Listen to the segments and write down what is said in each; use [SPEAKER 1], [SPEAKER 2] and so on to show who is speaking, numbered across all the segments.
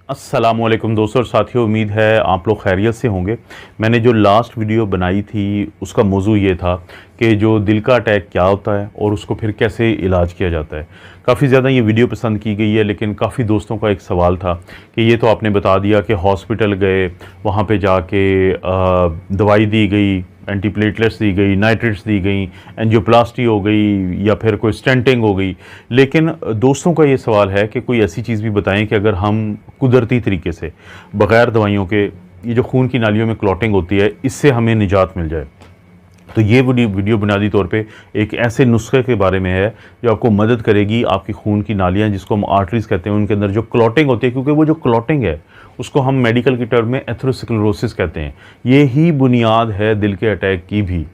[SPEAKER 1] अस्सलामुअलैकुम दोस्तों और साथियों, उम्मीद है आप लोग खैरियत से होंगे। मैंने जो लास्ट वीडियो बनाई थी उसका मौजू ये था कि जो दिल का अटैक क्या होता है और उसको फिर कैसे इलाज किया जाता है। काफ़ी ज़्यादा ये वीडियो पसंद की गई है, लेकिन काफ़ी दोस्तों का एक सवाल था कि ये तो आपने बता दिया कि हॉस्पिटल गए, वहाँ पे जाके दवाई दी गई, एंटीप्लेटलेट्स दी गई, नाइट्रेट्स दी गई, एंजियोप्लास्टी हो गई या फिर कोई स्टेंटिंग हो गई। लेकिन दोस्तों का ये सवाल है कि कोई ऐसी चीज़ भी बताएं कि अगर हम कुदरती तरीके से बग़ैर दवाइयों के ये जो खून की नालियों में क्लॉटिंग होती है इससे हमें निजात मिल जाए। तो ये वीडियो बुनियादी तौर पे एक ऐसे नुस्खे के बारे में है जो आपको मदद करेगी आपकी खून की नालियाँ, जिसको हम आर्टरीज़ कहते हैं, उनके अंदर जो क्लॉटिंग होती है, क्योंकि वो जो क्लॉटिंग है उसको हम मेडिकल की टर्म में एथेरोस्क्लेरोसिस कहते हैं। ये ही बुनियाद है दिल के अटैक की भी,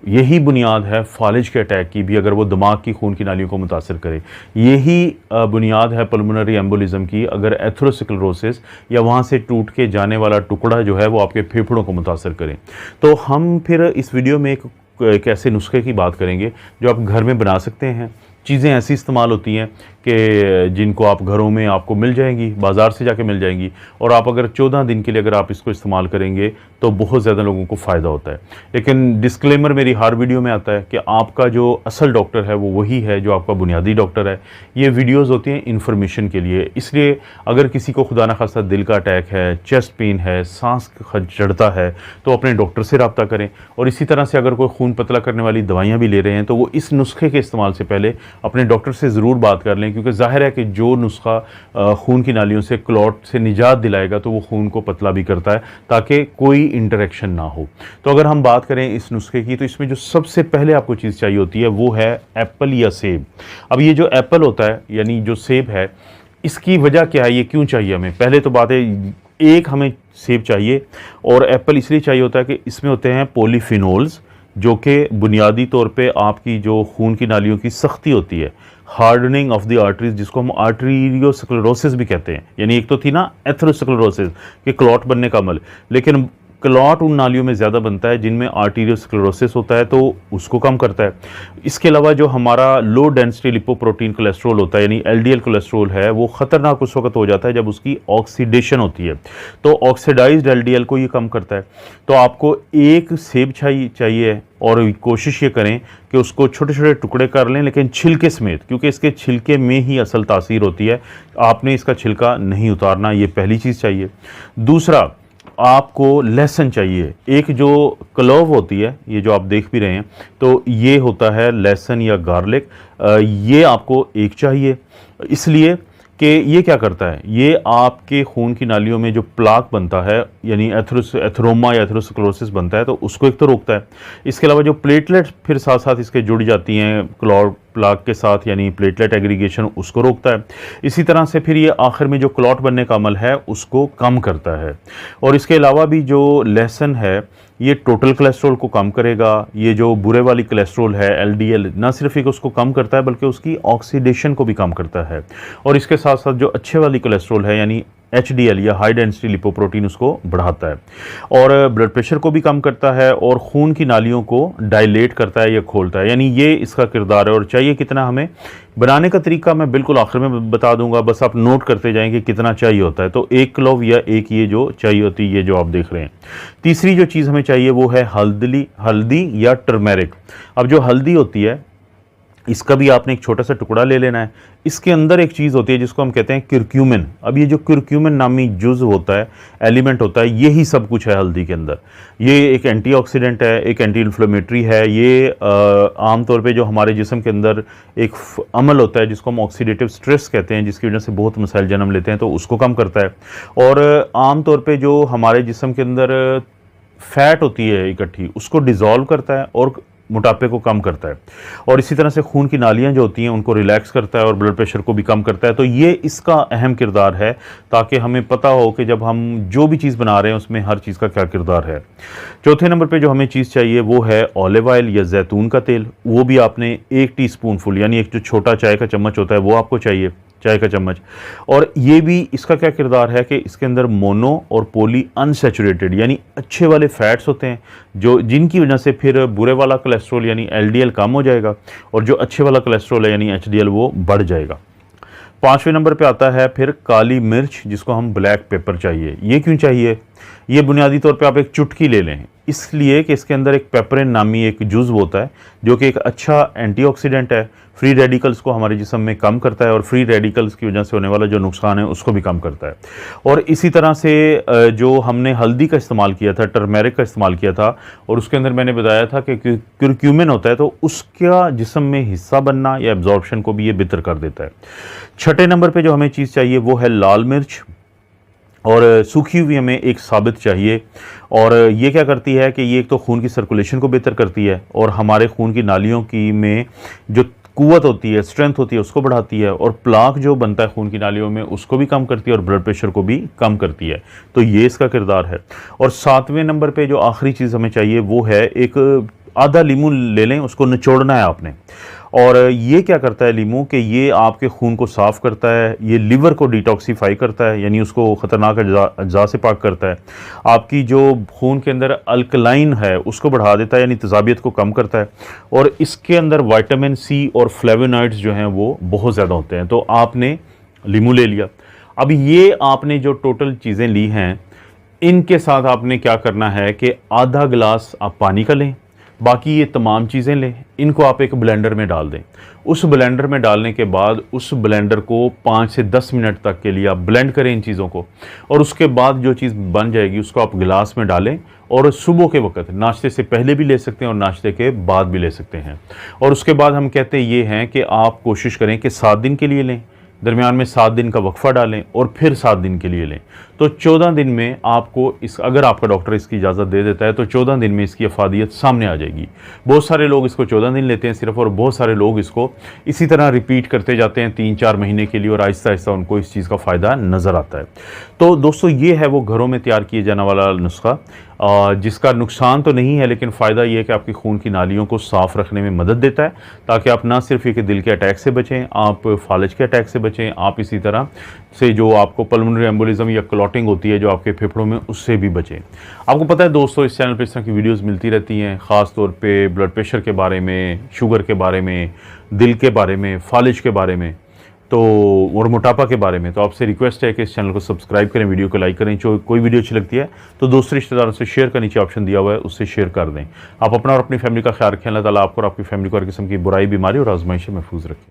[SPEAKER 1] यही बुनियाद है फालिज के अटैक की भी, अगर वो दिमाग की खून की नालियों को मुतासर करे। यही बुनियाद है पल्मोनरी एम्बोलिज्म की, अगर एथेरोस्क्लेरोसिस या वहाँ से टूट के जाने वाला टुकड़ा जो है वो आपके फेफड़ों को मुतासर करे। तो हम फिर इस वीडियो में एक ऐसे नुस्खे की बात करेंगे जो आप घर में बना सकते हैं। चीज़ें ऐसी इस्तेमाल होती हैं कि जिनको आप घरों में आपको मिल जाएंगी, बाज़ार से जाके मिल जाएंगी, और आप अगर 14 दिन के लिए अगर आप इसको इस्तेमाल करेंगे तो बहुत ज़्यादा लोगों को फ़ायदा होता है। लेकिन डिस्क्लेमर मेरी हर वीडियो में आता है कि आपका जो असल डॉक्टर है वो वही है जो आपका बुनियादी डॉक्टर है। ये वीडियोज़ होती हैं इन्फॉर्मेशन के लिए, इसलिए अगर किसी को खुदा न खास्ता दिल का अटैक है, चेस्ट पेन है, सांस चढ़ता है, तो अपने डॉक्टर से रब्ता करें। और इसी तरह से अगर कोई खून पतला करने वाली दवाइयाँ भी ले रहे हैं तो वो इस नुस्खे के इस्तेमाल से पहले अपने डॉक्टर से ज़रूर बात कर लें, क्योंकि ज़ाहिर है कि जो नुस्खा खून की नालियों से क्लॉट से निजात दिलाएगा तो वो खून को पतला भी करता है ताकि कोई इंटरेक्शन ना हो। तो अगर हम बात करें इस नुस्खे की, तो इसमें जो सबसे पहले आपको चीज़ चाहिए होती है वो है एप्पल या सेब। अब ये जो एप्पल होता है यानी जो सेब है, इसकी वजह क्या है, ये क्यों चाहिए हमें? पहले तो बात है, एक हमें सेब चाहिए और एप्पल इसलिए चाहिए होता है कि इसमें होते हैं पॉलीफिनोल्स, जो कि बुनियादी तौर पे आपकी जो खून की नालियों की सख्ती होती है, हार्डनिंग ऑफ द आर्टरीज, जिसको हम आर्टीरियोस्क्लेरोसिस भी कहते हैं। यानी एक तो थी ना एथेरोस्क्लेरोसिस कि क्लॉट बनने का अमल, लेकिन क्लॉट उन नालियों में ज़्यादा बनता है जिनमें आर्टीरियोस्क्लेरोसिस होता है, तो उसको कम करता है। इसके अलावा जो हमारा लो डेंसिटी लिपोप्रोटीन कोलेस्ट्रॉल होता है यानी एलडीएल कोलेस्ट्रॉल है, वो ख़तरनाक उस वक्त हो जाता है जब उसकी ऑक्सीडेशन होती है। तो ऑक्सीडाइज्ड एलडीएल को ये कम करता है। तो आपको एक सेब चाहिए और कोशिश ये करें कि उसको छोटे छोटे टुकड़े कर लें, लेकिन छिलके समेत, क्योंकि इसके छिलके में ही असल तासीर होती है। आपने इसका छिलका नहीं उतारना, ये पहली चीज़ चाहिए। दूसरा, आपको लहसुन चाहिए। एक जो क्लोव होती है, ये जो आप देख भी रहे हैं, तो ये होता है लहसुन या गार्लिक, ये आपको एक चाहिए, इसलिए कि ये क्या करता है, ये आपके खून की नालियों में जो प्लाक बनता है यानी एथेरोमा या एथेरोस्क्लेरोसिस बनता है, तो उसको एक तो रोकता है। इसके अलावा जो प्लेटलेट फिर साथ साथ इसके जुड़ जाती हैं क्लॉट प्लाक के साथ यानी प्लेटलेट एग्रीगेशन, उसको रोकता है। इसी तरह से फिर ये आखिर में जो क्लॉट बनने का अमल है उसको कम करता है। और इसके अलावा भी जो लहसुन है ये टोटल कोलेस्ट्रॉल को कम करेगा। ये जो बुरे वाली कोलेस्ट्रॉल है एलडीएल, ना सिर्फ एक उसको कम करता है बल्कि उसकी ऑक्सीडेशन को भी कम करता है। और इसके साथ साथ जो अच्छे वाली कोलेस्ट्रॉल है यानी एचडीएल या हाई डेंसिटी लिपोप्रोटीन, उसको बढ़ाता है और ब्लड प्रेशर को भी कम करता है और खून की नालियों को डायलेट करता है या खोलता है। यानी ये इसका किरदार है। और चाहिए कितना हमें, बनाने का तरीका मैं बिल्कुल आखिर में बता दूंगा, बस आप नोट करते जाएंगे कितना चाहिए होता है। तो एक क्लोव या एक ये जो चाहिए होती है, ये जो आप देख रहे हैं। तीसरी जो चीज़ हमें चाहिए वो है हल्दी या टर्मेरिक। अब जो हल्दी होती है इसका भी आपने एक छोटा सा टुकड़ा ले लेना है। इसके अंदर एक चीज़ होती है जिसको हम कहते हैं क्यूरक्यूमिन। अब ये जो क्यूरक्यूमिन नामी जुज़ होता है, एलिमेंट होता है, यही सब कुछ है हल्दी के अंदर। ये एक एंटीऑक्सीडेंट है, एक एंटी इन्फ्लेमेटरी है। ये आमतौर पे जो हमारे जिस्म के अंदर एक अमल होता है जिसको हम ऑक्सीडेटिव स्ट्रेस कहते हैं, जिसकी वजह से बहुत मसाइल जन्म लेते हैं, तो उसको कम करता है। और आमतौर पर जो हमारे जिस्म के अंदर फैट होती है इकट्ठी, उसको डिज़ोल्व करता है और मोटापे को कम करता है। और इसी तरह से खून की नालियां जो होती हैं उनको रिलैक्स करता है और ब्लड प्रेशर को भी कम करता है। तो ये इसका अहम किरदार है, ताकि हमें पता हो कि जब हम जो भी चीज़ बना रहे हैं उसमें हर चीज़ का क्या किरदार है। चौथे नंबर पे जो हमें चीज़ चाहिए वो है ऑलिव ऑयल या जैतून का तेल। वो भी आपने 1 टीस्पूनफुल यानी एक जो छोटा चाय का चम्मच होता है वो आपको चाहिए, चाय का चम्मच। और ये भी इसका क्या किरदार है कि इसके अंदर मोनो और पॉली अनसैचुरेटेड यानी अच्छे वाले फैट्स होते हैं, जो जिनकी वजह से फिर बुरे वाला कोलेस्ट्रॉल यानी एलडीएल कम हो जाएगा और जो अच्छे वाला कोलेस्ट्रॉल है यानी एचडीएल वो बढ़ जाएगा। 5वें नंबर पे आता है फिर काली मिर्च, जिसको हम ब्लैक पेपर चाहिए। ये क्यों चाहिए? ये बुनियादी तौर पे आप एक चुटकी ले लें, इसलिए कि इसके अंदर एक पेपरिन नामी एक जुज़्व होता है जो कि एक अच्छा एंटीऑक्सीडेंट है, फ्री रेडिकल्स को हमारे जिस्म में कम करता है और फ्री रेडिकल्स की वजह से होने वाला जो नुकसान है उसको भी कम करता है। और इसी तरह से जो हमने हल्दी का इस्तेमाल किया था, टर्मेरिक का इस्तेमाल किया था, और उसके अंदर मैंने बताया था कि क्यूरक्यूमिन होता है, तो उसका जिस्म में हिस्सा बनना या एब्जॉर्प्शन को भी ये बेहतर कर देता है। 6ठे नंबर पर जो हमें चीज़ चाहिए वो है लाल मिर्च, और सूखी हुई हमें एक साबित चाहिए। और ये क्या करती है कि ये एक तो खून की सर्कुलेशन को बेहतर करती है और हमारे खून की नालियों की में जो कुव्वत होती है, स्ट्रेंथ होती है, उसको बढ़ाती है, और प्लाक जो बनता है खून की नालियों में उसको भी कम करती है और ब्लड प्रेशर को भी कम करती है। तो ये इसका किरदार है। और 7वें नंबर पे जो आखिरी चीज़ हमें चाहिए वो है एक आधा लीमू ले लें, उसको निचोड़ना है आपने। और ये क्या करता है लीमू कि ये आपके खून को साफ़ करता है, ये लिवर को डिटॉक्सीफाई करता है, यानी उसको ख़तरनाक अज्जा से पाक करता है, आपकी जो खून के अंदर अल्कलाइन है उसको बढ़ा देता है, यानी तेज़ाबियत को कम करता है। और इसके अंदर विटामिन सी और फ्लेवोनॉइड्स जो हैं वो बहुत ज़्यादा होते हैं। तो आपने लीमू ले लिया। अब ये आपने जो टोटल चीज़ें ली हैं, इनके साथ आपने क्या करना है कि आधा गिलास आप पानी का लें, बाकी ये तमाम चीज़ें लें, इनको आप एक ब्लेंडर में डाल दें। उस ब्लेंडर में डालने के बाद उस ब्लेंडर को 5 से 10 मिनट तक के लिए आप ब्लेंड करें इन चीज़ों को, और उसके बाद जो चीज़ बन जाएगी उसको आप गिलास में डालें। और सुबह के वक्त नाश्ते से पहले भी ले सकते हैं और नाश्ते के बाद भी ले सकते हैं। और उसके बाद हम कहते ये हैं कि आप कोशिश करें कि 7 दिन के लिए लें, दरमियान में 7 दिन का वक्फा डालें और फिर 7 दिन के लिए लें। तो 14 दिन में आपको अगर आपका डॉक्टर इसकी इजाज़त दे देता है तो 14 दिन में इसकी अफादियत सामने आ जाएगी। बहुत सारे लोग इसको 14 दिन लेते हैं सिर्फ, और बहुत सारे लोग इसको इसी तरह रिपीट करते जाते हैं 3-4 महीने के लिए, और आहिस्ता आहिस्ता उनको इस चीज़ का फ़ायदा नज़र आता है। तो दोस्तों ये है वो घरों में तैयार किए जाने वाला नुस्खा, जिसका नुकसान तो नहीं है लेकिन फ़ायदा ये है कि आपकी खून की नालियों को साफ़ रखने में मदद देता है, ताकि आप ना सिर्फ ये कि दिल के अटैक से बचें, आप फालज के अटैक से बचें, आप इसी तरह से जो आपको पल्मोनरी एम्बोलिज्म या क्लॉटिंग होती है जो आपके फेफड़ों में, उससे भी बचें। आपको पता है दोस्तों इस चैनल पर इस तरह की वीडियोस मिलती रहती हैं, ख़ास तौर पे ब्लड प्रेशर के बारे में, शुगर के बारे में, दिल के बारे में, फालिज के बारे में, तो और मोटापा के बारे में। तो आपसे रिक्वेस्ट है कि इस चैनल को सब्सक्राइब करें, वीडियो को लाइक करें। जो कोई वीडियो अच्छी लगती है तो दोस्तों रिश्तेदारों से शेयर का नीचे ऑप्शन दिया हुआ है, उससे शेयर कर दें। आप अपना और अपनी फैमिली का ख्याल रखें। अल्लाह ताला आपको और आपकी फैमिली को हर किस्म की बुराई, बीमारी और आजमाइश से महफूज रखें।